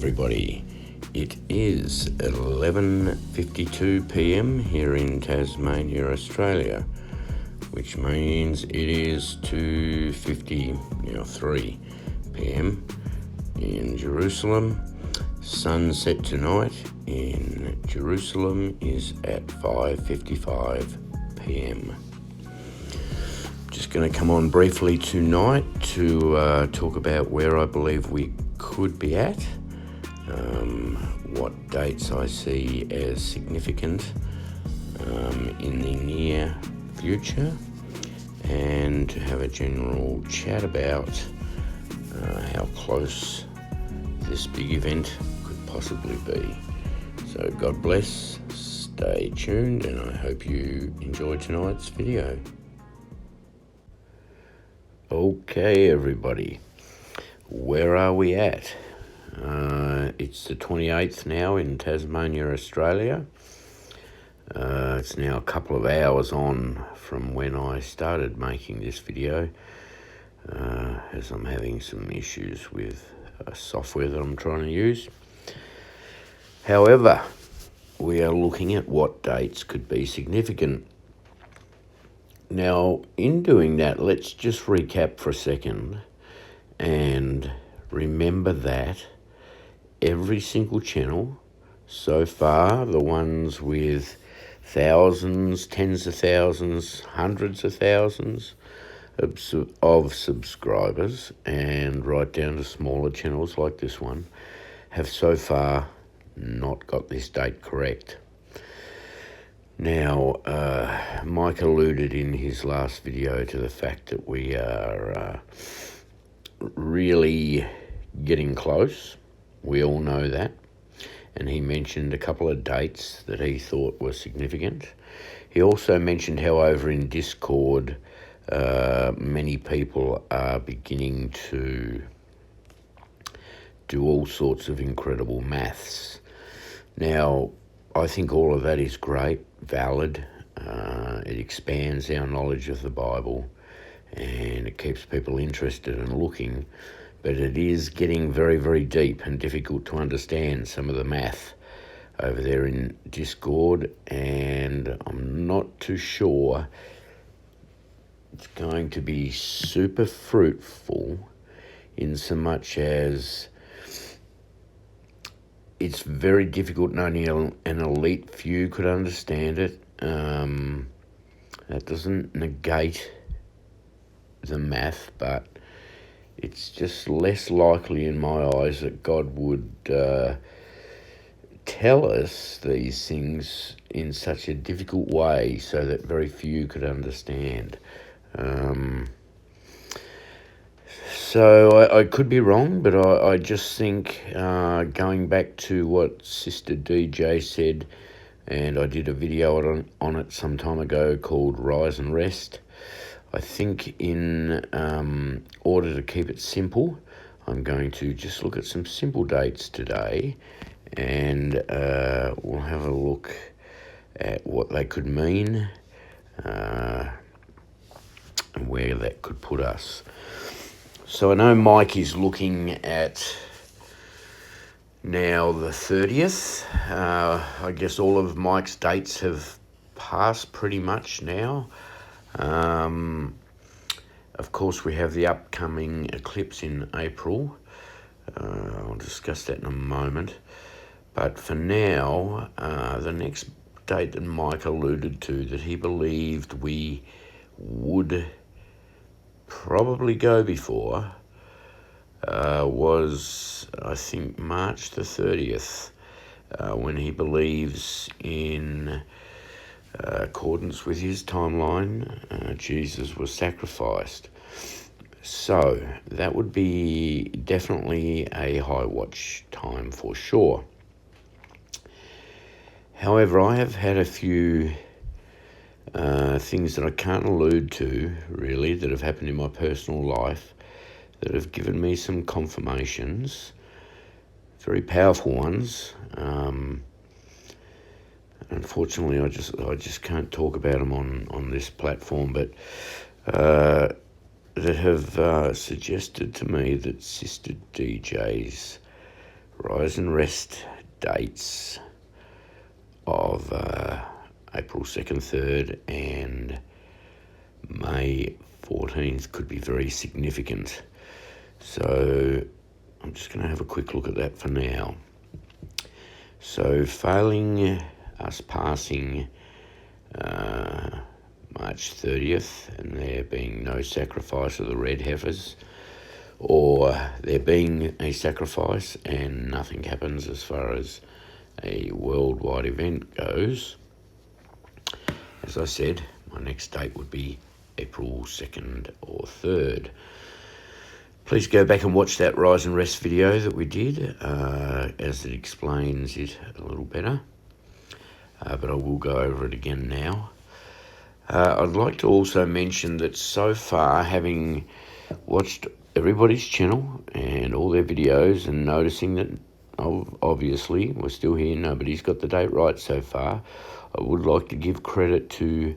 everybody. It is 11:52 p.m. here in Tasmania, Australia, which means it is 2:53 p.m. in Jerusalem. Sunset tonight in Jerusalem is at 5:55 p.m. Just going to come on briefly tonight to talk about where I believe we could be at, what dates I see as significant in the near future, and to have a general chat about how close this big event could possibly be. So God bless, stay tuned, and I hope you enjoy tonight's video. Okay, everybody, where are we at? It's the 28th now in Tasmania, Australia. It's now a couple of hours on from when I started making this video, as I'm having some issues with software that I'm trying to use. However, we are looking at what dates could be significant. Now, in doing that, let's just recap for a second and remember that every single channel so far, the ones with thousands, tens of thousands, hundreds of thousands of subscribers, and right down to smaller channels like this one, have so far not got this date correct. Now, Mike alluded in his last video to the fact that we are really getting close. We all know that. And he mentioned a couple of dates that he thought were significant. He also mentioned how over in Discord, many people are beginning to do all sorts of incredible maths. Now, I think all of that is great, valid. It expands our knowledge of the Bible and it keeps people interested and looking, but it is getting very, very deep and difficult to understand some of the math over there in Discord, and I'm not too sure it's going to be super fruitful in so much as it's very difficult and only an elite few could understand it. That doesn't negate the math, but it's just less likely in my eyes that God would tell us these things in such a difficult way so that very few could understand. So I could be wrong, but I just think, going back to what Sister DJ said, and I did a video on it some time ago called Rise and Rest, I think in order to keep it simple, I'm going to just look at some simple dates today, and we'll have a look at what they could mean and where that could put us. So I know Mike is looking at now the 30th. I guess all of Mike's dates have passed pretty much now. Of course, we have the upcoming eclipse in April. I'll discuss that in a moment. But for now, the next date that Mike alluded to that he believed we would probably go before was, I think, March the 30th, when he believes in accordance with his timeline, Jesus was sacrificed. So that would be definitely a high watch time for sure. However, I have had a few things that I can't allude to, really, that have happened in my personal life that have given me some confirmations, very powerful ones. Unfortunately, I just can't talk about them on this platform, but that have suggested to me that Sister DJ's rise and rest dates of April 2nd, 3rd and May 14th could be very significant. So I'm just going to have a quick look at that for now. So failing us passing March 30th and there being no sacrifice of the red heifers, or there being a sacrifice and nothing happens as far as a worldwide event goes, as I said, my next date would be April 2nd or 3rd. Please go back and watch that Rise and Rest video that we did, as it explains it a little better. But I will go over it again now. I'd like to also mention that so far, having watched everybody's channel and all their videos and noticing that obviously we're still here, nobody's got the date right so far, I would like to give credit to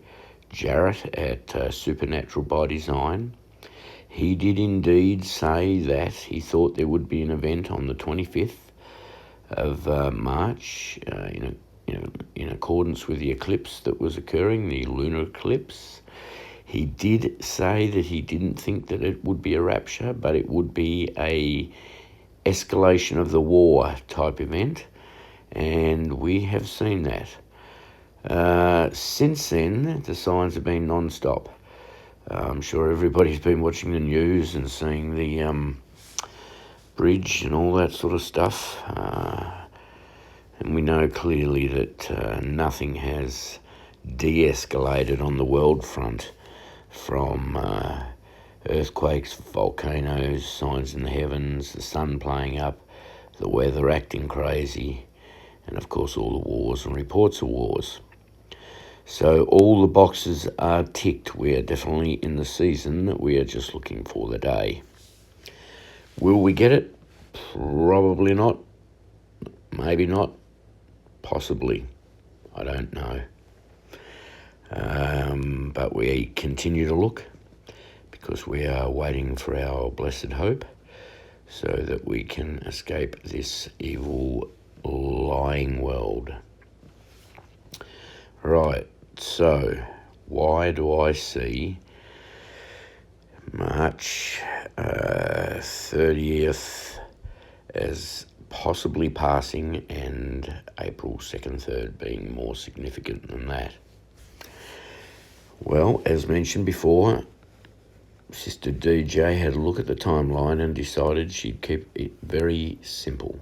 Jarrett at Supernatural by Design. He did indeed say that he thought there would be an event on the 25th of March in accordance with the eclipse that was occurring, the lunar eclipse. He did say that he didn't think that it would be a rapture, but it would be a escalation of the war type event, and we have seen that. Since then, the signs have been non-stop. I'm sure everybody's been watching the news and seeing the bridge and all that sort of stuff. And we know clearly that nothing has de-escalated on the world front, from earthquakes, volcanoes, signs in the heavens, the sun playing up, the weather acting crazy, and of course all the wars and reports of wars. So all the boxes are ticked. We are definitely in the season. We are just looking for the day. Will we get it? Probably not. Maybe not. Possibly. I don't know. But we continue to look because we are waiting for our blessed hope so that we can escape this evil, lying world. Right, so why do I see March 30th as possibly passing and April 2nd, 3rd being more significant than that? Well, as mentioned before, Sister DJ had a look at the timeline and decided she'd keep it very simple.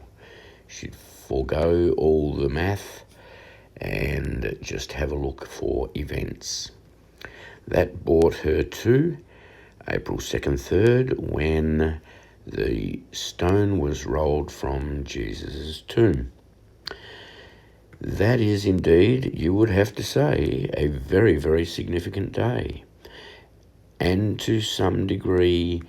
She'd forego all the math and just have a look for events. That brought her to April 2nd, 3rd, when the stone was rolled from Jesus' tomb. That is indeed, you would have to say, a very, very significant day, and to some degree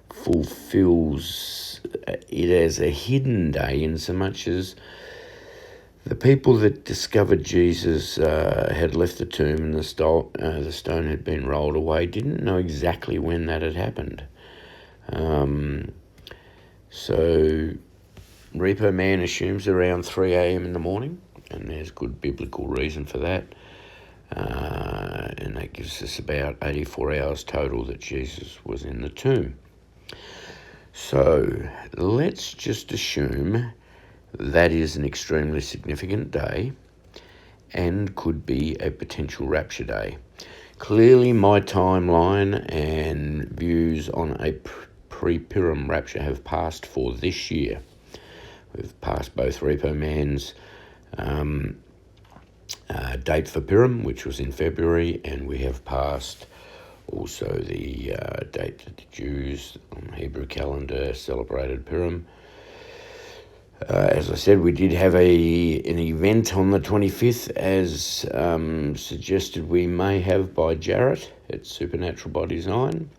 fulfills it as a hidden day, in so much as the people that discovered Jesus had left the tomb and the stone had been rolled away didn't know exactly when that had happened. So Repo Man assumes around 3 a.m. in the morning, and there's good biblical reason for that. And that gives us about 84 hours total that Jesus was in the tomb. So let's just assume that is an extremely significant day and could be a potential rapture day. Clearly, my timeline and views on a pre-Purim rapture have passed for this year. We've passed both Repo Man's date for Purim, which was in February, and we have passed also the date that the Jews on the Hebrew calendar celebrated Purim. As I said, we did have an event on the 25th, as suggested we may have by Jarrett at Supernatural by Design.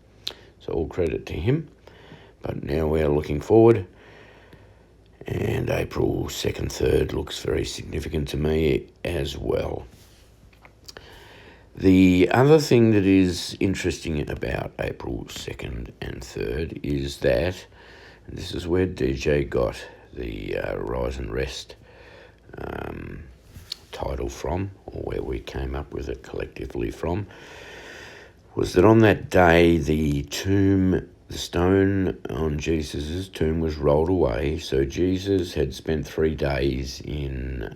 So all credit to him. But now we are looking forward. And April 2nd, 3rd looks very significant to me as well. The other thing that is interesting about April 2nd and 3rd is that, and this is where DJ got the Rise and Rest title from, or where we came up with it collectively from, was that on that day the stone on Jesus' tomb was rolled away. So Jesus had spent 3 days in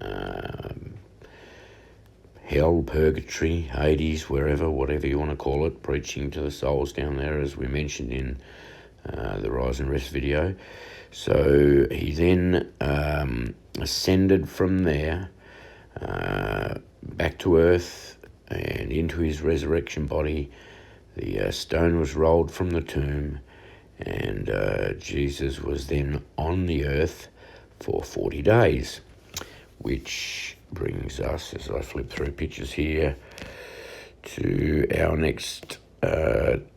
hell, purgatory, Hades, wherever, whatever you want to call it, preaching to the souls down there, as we mentioned in the Rise and Rest video. So he then ascended from there back to earth and into his resurrection body. The stone was rolled from the tomb, and Jesus was then on the earth for 40 days, which brings us, as I flip through pictures here, to our next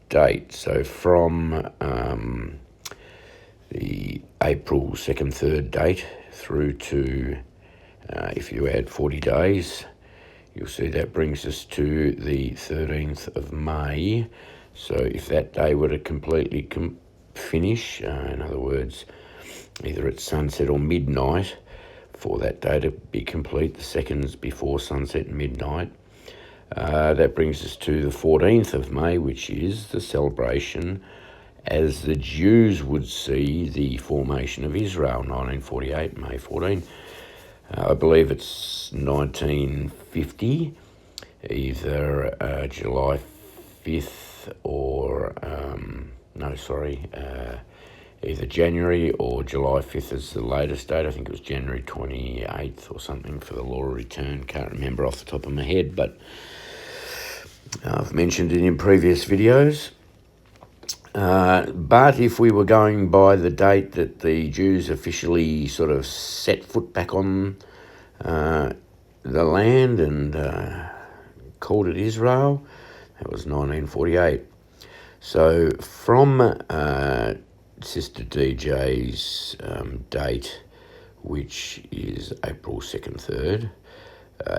date. So from the April 2nd, 3rd date through to, if you add 40 days, you'll see that brings us to the 13th of May. So if that day were to completely finish, in other words, either at sunset or midnight, for that day to be complete, the seconds before sunset and midnight, that brings us to the 14th of May, which is the celebration, as the Jews would see, the formation of Israel, 1948, May 14. I believe it's 1950, either July 5th or, either January or July 5th is the latest date. I think it was January 28th or something for the law of return. Can't remember off the top of my head, but I've mentioned it in previous videos. But if we were going by the date that the Jews officially sort of set foot back on the land and called it Israel, that was 1948. So from Sister DJ's date, which is April 2nd, 3rd,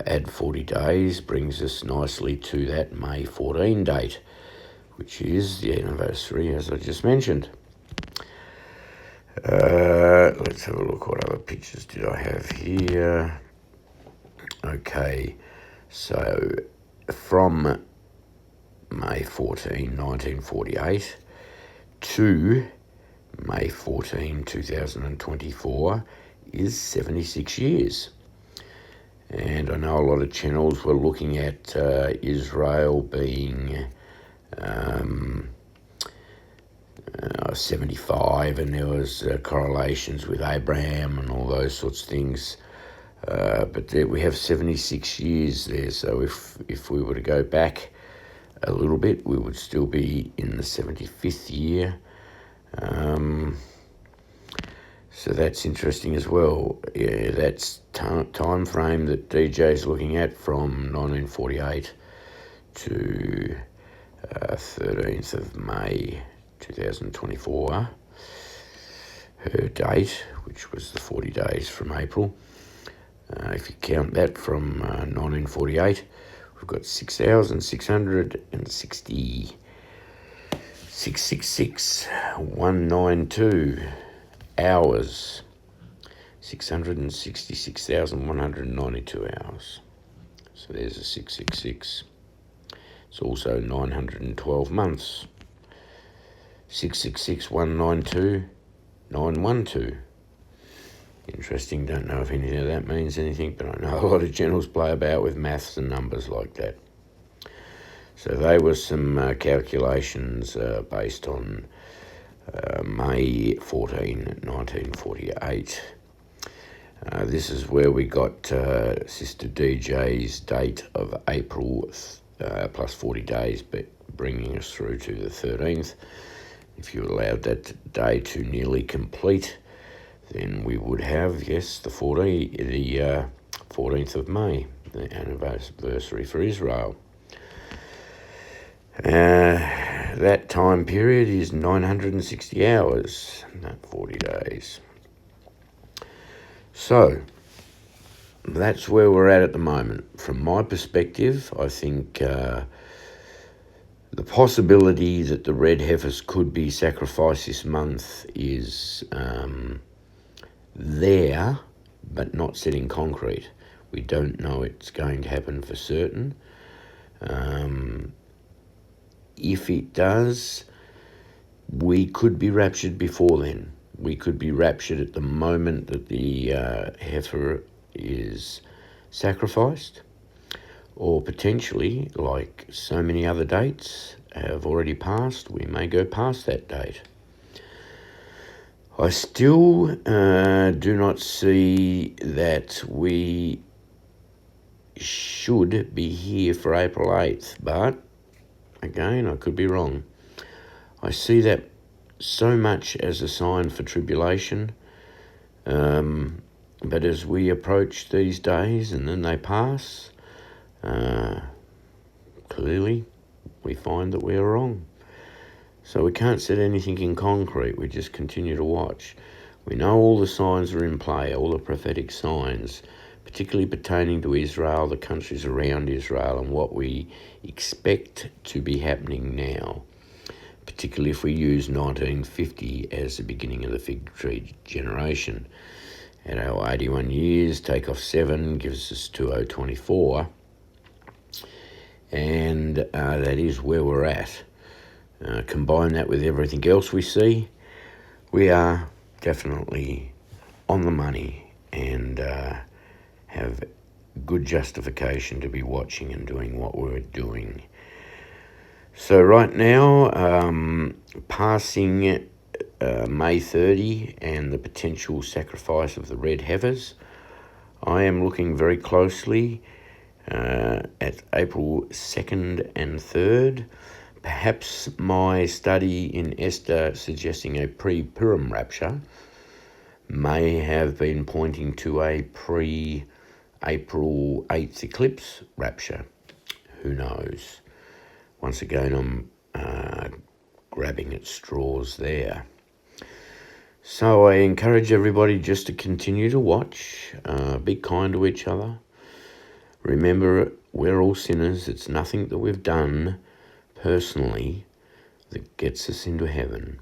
add 40 days, brings us nicely to that May 14 date, which is the anniversary, as I just mentioned. Let's have a look. What other pictures did I have here? Okay, so from May 14, 1948 to May 14, 2024 is 76 years. And I know a lot of channels were looking at Israel being 75, and there was correlations with Abraham and all those sorts of things. But there we have 76 years there. So if we were to go back a little bit, we would still be in the 75th year. So that's interesting as well. Yeah, that's time frame that DJ's looking at, from 1948 to 13th of May 2024. Her date, which was the 40 days from April. If you count that from 1948, we've got 6,660, 192 hours, 666,192 hours. So there's a 666. It's also 912 months. 666,192,912. Interesting. Don't know if any of that means anything, but I know a lot of channels play about with maths and numbers like that. So they were some calculations based on May 14, 1948. This is where we got Sister DJ's date of April plus 40 days, but bringing us through to the 13th. If you allowed that day to nearly complete, then we would have, yes, the 14th of May, the anniversary for Israel. That time period is 960 hours, not 40 days. So, that's where we're at the moment. From my perspective, I think the possibility that the red heifers could be sacrificed this month is there, but not set in concrete. We don't know it's going to happen for certain. If it does, we could be raptured before then. We could be raptured at the moment that the heifer is sacrificed, or potentially, like so many other dates have already passed, we may go past that date. I still do not see that we should be here for April 8th, but again, I could be wrong. I see that so much as a sign for tribulation, but as we approach these days and then they pass, clearly we find that we're wrong. So we can't set anything in concrete, we just continue to watch. We know all the signs are in play, all the prophetic signs, particularly pertaining to Israel, the countries around Israel, and what we expect to be happening now, particularly if we use 1950 as the beginning of the fig tree generation. At our 81 years, take off 7 gives us 2024, and that is where we're at. Combine that with everything else we see, we are definitely on the money and have good justification to be watching and doing what we're doing. So right now, passing May 30 and the potential sacrifice of the red heifers, I am looking very closely at April 2nd and 3rd. Perhaps my study in Esther suggesting a pre-Purim rapture may have been pointing to a pre-April 8th eclipse rapture. Who knows? Once again, I'm grabbing at straws there. So I encourage everybody just to continue to watch, be kind to each other. Remember, we're all sinners. It's nothing that we've done personally that gets us into heaven.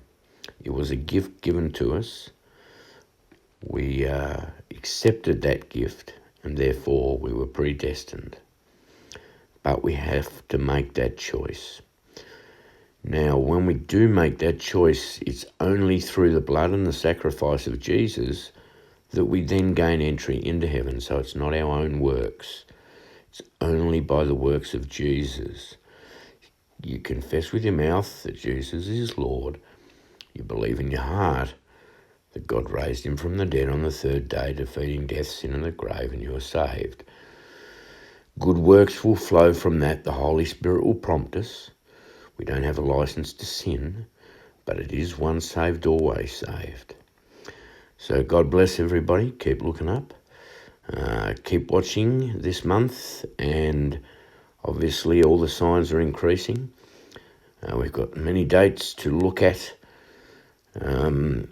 It was a gift given to us. We accepted that gift, and therefore we were predestined. But we have to make that choice. Now, when we do make that choice, it's only through the blood and the sacrifice of Jesus that we then gain entry into heaven. So it's not our own works. It's only by the works of Jesus. You confess with your mouth that Jesus is Lord. You believe in your heart that God raised him from the dead on the 3rd day, defeating death, sin, and the grave, and you are saved. Good works will flow from that. The Holy Spirit will prompt us. We don't have a license to sin, but it is once saved, always saved. So God bless everybody. Keep looking up. Keep watching this month, and obviously all the signs are increasing. We've got many dates to look at in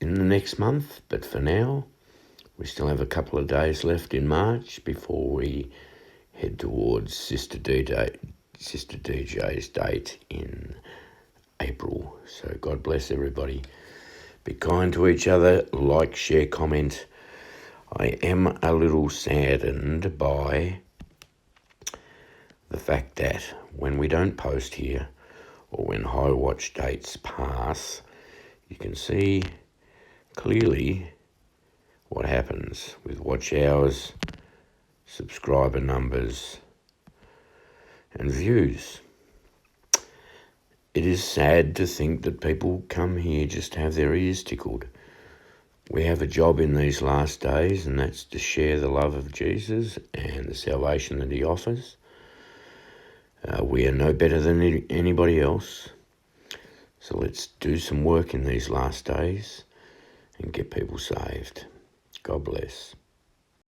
the next month, but for now, we still have a couple of days left in March before we head towards Sister DJ's date in April. So God bless everybody. Be kind to each other, like, share, comment. I am a little saddened by the fact that when we don't post here, or when high watch dates pass, you can see clearly what happens with watch hours, subscriber numbers, and views. It is sad to think that people come here just to have their ears tickled. We have a job in these last days, and that's to share the love of Jesus and the salvation that he offers. We are no better than anybody else. So let's do some work in these last days and get people saved. God bless.